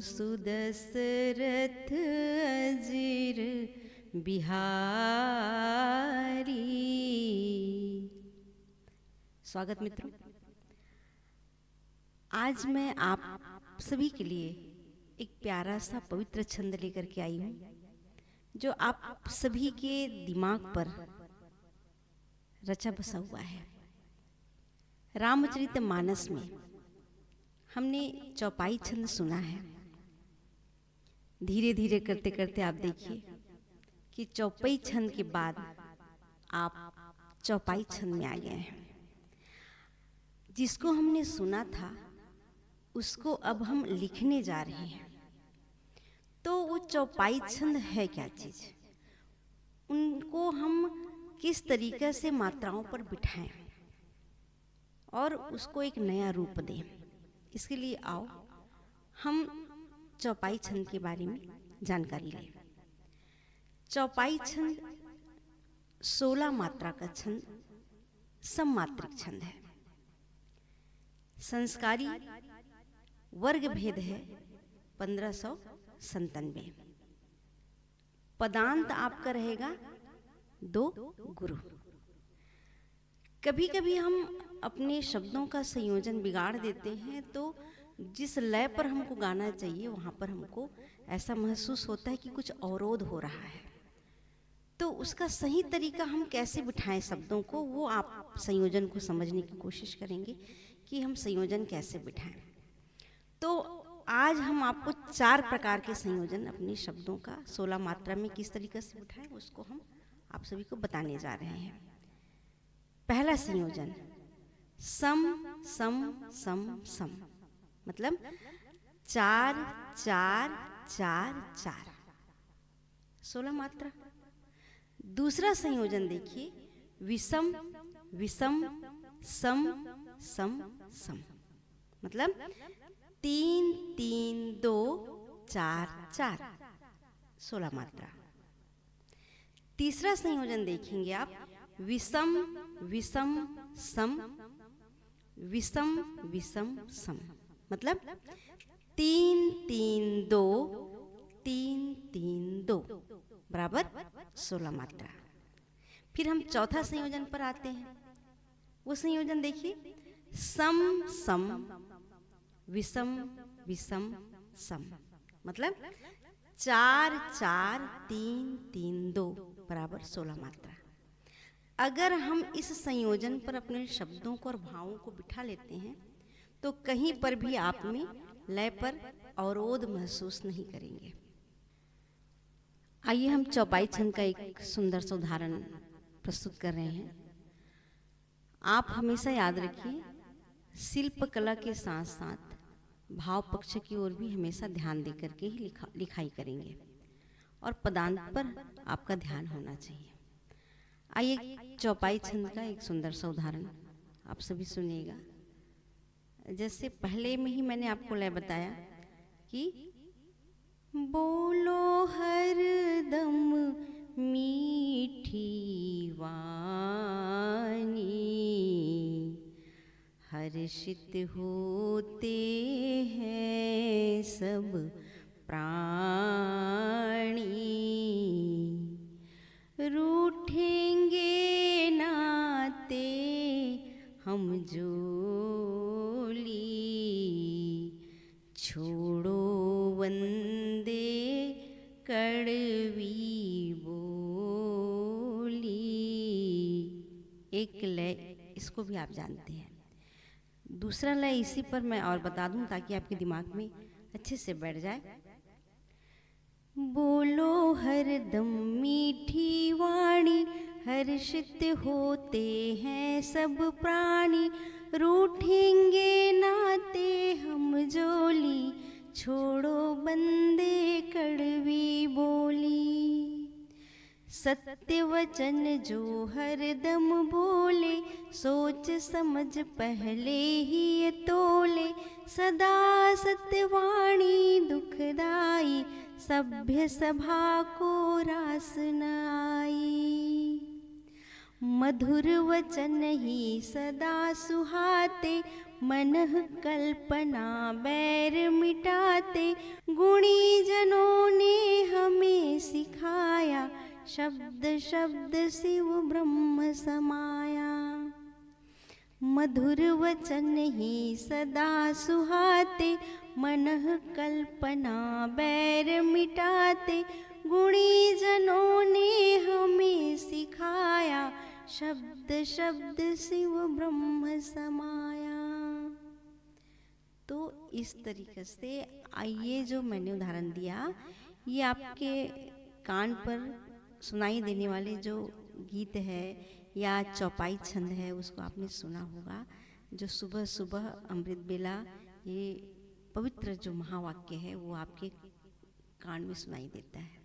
सुदशरथ अजिर बिहारी। स्वागत मित्रों, आज मैं आप सभी के लिए एक प्यारा सा पवित्र छंद लेकर के आई हूँ जो आप सभी के दिमाग पर रचा बसा हुआ है। रामचरितमानस में हमने चौपाई छंद सुना है। धीरे धीरे करते करते आप देखिए कि चौपाई छंद के बाद आप चौपाई छंद में आ गए हैं। जिसको हमने सुना था उसको अब हम लिखने जा रहे हैं। तो वो चौपाई छंद है क्या चीज, उनको हम किस तरीके से मात्राओं पर बिठाएं और उसको एक नया रूप दें। इसके लिए आओ हम चौपाई छंद के बारे में जानकारी लें। चौपाई छंद 16 मात्रा का छंद सममात्रिक छंद है। संस्कारी वर्ग भेद है 1597। पदांत आपका रहेगा 2 गुरु। कभी कभी हम अपने शब्दों का संयोजन बिगाड़ देते हैं, तो जिस लय पर हमको गाना चाहिए वहां पर हमको ऐसा महसूस होता है कि कुछ अवरोध हो रहा है। तो उसका सही तरीका हम कैसे बिठाएं शब्दों को, वो आप संयोजन को समझने की कोशिश करेंगे कि हम संयोजन कैसे बिठाएं। तो आज हम आपको 4 प्रकार के संयोजन अपने शब्दों का 16 मात्रा में किस तरीके से बिठाएं उसको हम आप सभी को बताने जा रहे हैं। पहला संयोजन सम सम सम सम, मतलब 4 4 4 4, 16 मात्रा। दूसरा संयोजन देखिए विषम विषम सम सम सम, मतलब 3 3 2 4 4, 16 मात्रा। तीसरा संयोजन देखेंगे आप विषम विषम सम विषम विषम सम, मतलब 3 3 2 3 3 2 बराबर 16 मात्रा। फिर हम चौथा संयोजन पर आते हैं। वो संयोजन देखिए सम सम विषम विषम सम, मतलब 4 4 3 3 2 बराबर 16 मात्रा। अगर हम इस संयोजन पर अपने शब्दों को और भावों को बिठा लेते हैं तो कहीं पर भी आप में लय पर अवरोध महसूस नहीं करेंगे। आइए हम चौपाई छंद का एक सुंदर सा उदाहरण प्रस्तुत कर रहे हैं। आप हमेशा याद रखिए शिल्प कला के साथ साथ भाव पक्ष की ओर भी हमेशा ध्यान देकर के ही लिखाई करेंगे और पदांत पर आपका ध्यान होना चाहिए। आइए चौपाई छंद का एक सुंदर सा उदाहरण आप सभी सुनिएगा। जैसे पहले में ही मैंने आपको लय बताया कि बोलो हरदम मीठी वाणी, हर्षित होते हैं सब प्राणी, रूठेंगे नाते हम जोली, छोड़ो वंदे कड़वी बोली। एक लय इसको भी आप जानते हैं। दूसरा लय इसी पर मैं और बता दूं ताकि आपके दिमाग में अच्छे से बैठ जाए। बोलो हरदम मीठी वाणी, हर्षित होते हैं सब प्राणी, रूठेंगे नाते हम जोली, छोड़ो बंदे कड़वी बोली। सत्य वचन जो हरदम बोले, सोच समझ पहले ही ये तोले, सदा सत्यवाणी दुखदाई, सभ्य सभा को रास न आई। मधुर वचन ही सदा सुहाते, मनः कल्पना बैर मिटाते, गुणी जनों ने हमें सिखाया, शब्द शब्द शिव ब्रह्म समाया। मधुर वचन ही सदा सुहाते, मनः कल्पना बैर मिटाते, गुणी जनों ने हमें सिखाया, शब्द शब्द शिव ब्रह्म समाया। तो इस तरीके से ये जो मैंने उदाहरण दिया, ये आपके कान पर सुनाई देने वाले जो गीत है या चौपाई छंद है, उसको आपने सुना होगा, जो सुबह सुबह अमृत बेला ये पवित्र जो महावाक्य है वो आपके कान में सुनाई देता है।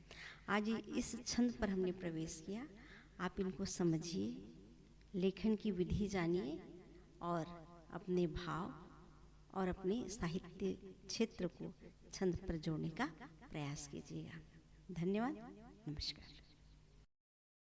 आज इस छंद पर हमने प्रवेश किया। आप इनको समझिए, लेखन की विधि जानिए और अपने भाव और अपने साहित्य क्षेत्र को छंद पर जोड़ने का प्रयास कीजिएगा। धन्यवाद, नमस्कार।